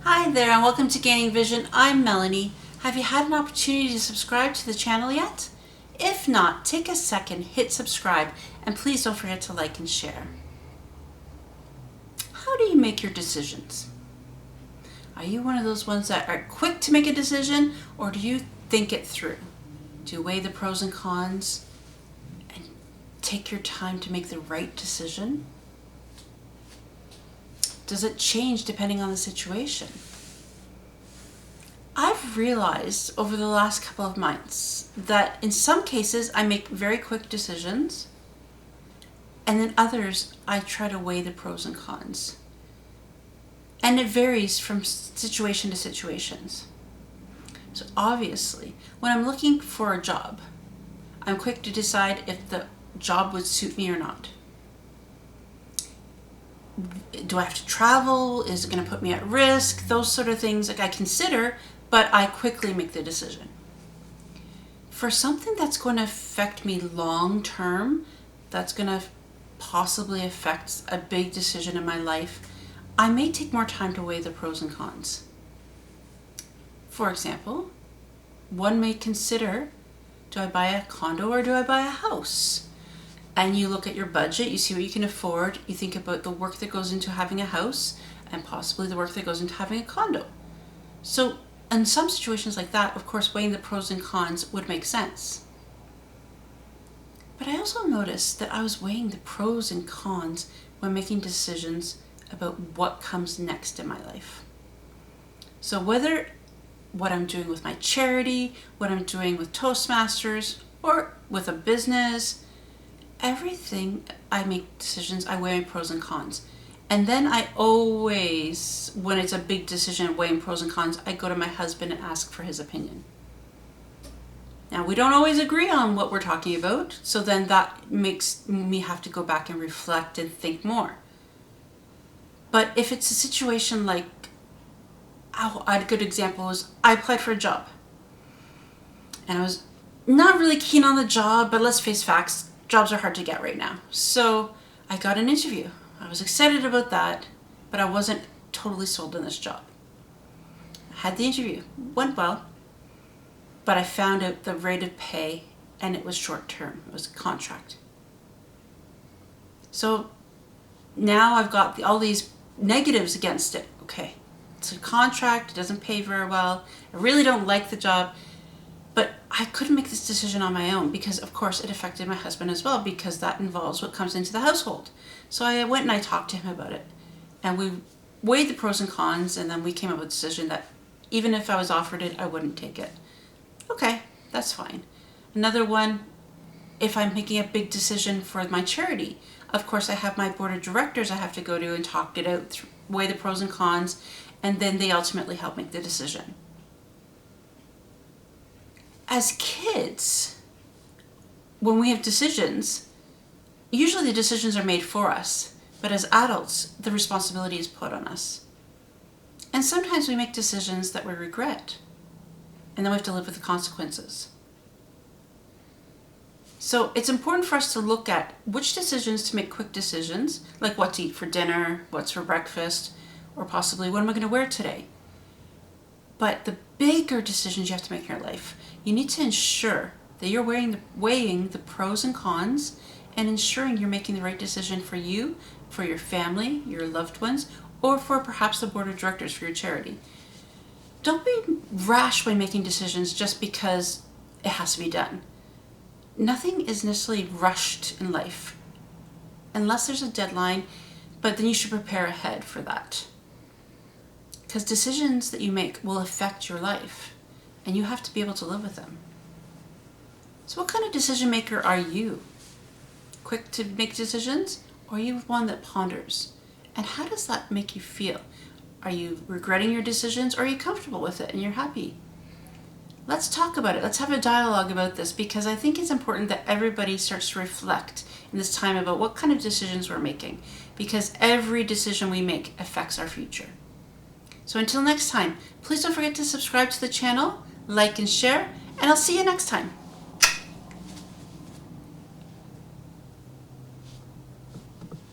Hi there and welcome to Gaining Vision. I'm Melanie. Have you had an opportunity to subscribe to the channel yet? If not, take a second, hit subscribe, and please don't forget to like and share. How do you make your decisions? Are you one of those ones that are quick to make a decision, or do you think it through? Do you weigh the pros and cons and take your time to make the right decision? Does it change depending on the situation? I've realized over the last couple of months that in some cases I make very quick decisions, and in others I try to weigh the pros and cons. And it varies from situation to situations. So obviously, when I'm looking for a job, I'm quick to decide if the job would suit me or not. Do I have to travel? Is it going to put me at risk? Those sort of things I consider, but I quickly make the decision. For something that's going to affect me long term, that's going to possibly affect a big decision in my life, I may take more time to weigh the pros and cons. For example, one may consider, do I buy a condo or do I buy a house? And you look at your budget, you see what you can afford, you think about the work that goes into having a house and possibly the work that goes into having a condo. So in some situations like that, of course, weighing the pros and cons would make sense. But I also noticed that I was weighing the pros and cons when making decisions about what comes next in my life. So whether what I'm doing with my charity, what I'm doing with Toastmasters, or with a business, everything I make decisions, I weigh pros and cons. And then I always, when it's a big decision weighing pros and cons, I go to my husband and ask for his opinion. Now, we don't always agree on what we're talking about, so then that makes me have to go back and reflect and think more. But if it's a situation like, a good example is I applied for a job. And I was not really keen on the job, but let's face facts, jobs are hard to get right now. So I got an interview. I was excited about that, but I wasn't totally sold on this job. I had the interview, went well, but I found out the rate of pay and it was short term. It was a contract. So now I've got all these negatives against it. Okay, it's a contract, it doesn't pay very well. I really don't like the job. But I couldn't make this decision on my own because, of course, it affected my husband as well because that involves what comes into the household. So I went and I talked to him about it. And we weighed the pros and cons, and then we came up with a decision that even if I was offered it, I wouldn't take it. Okay, that's fine. Another one, if I'm making a big decision for my charity, of course, I have my board of directors I have to go to and talk it out, weigh the pros and cons, and then they ultimately help make the decision. As kids, when we have decisions, usually the decisions are made for us, but as adults, the responsibility is put on us. And sometimes we make decisions that we regret, and then we have to live with the consequences. So it's important for us to look at which decisions to make quick decisions, like what to eat for dinner, what's for breakfast, or possibly what am I going to wear today. But the bigger decisions you have to make in your life, you need to ensure that you're weighing the pros and cons and ensuring you're making the right decision for you, for your family, your loved ones, or for perhaps the board of directors for your charity. Don't be rash when making decisions just because it has to be done. Nothing is necessarily rushed in life unless there's a deadline, but then you should prepare ahead for that. Because decisions that you make will affect your life, and you have to be able to live with them. So what kind of decision maker are you? Quick to make decisions, or are you one that ponders? And how does that make you feel? Are you regretting your decisions, or are you comfortable with it and you're happy? Let's talk about it. Let's have a dialogue about this, because I think it's important that everybody starts to reflect in this time about what kind of decisions we're making, because every decision we make affects our future. So until next time, please don't forget to subscribe to the channel, like and share, and I'll see you next time.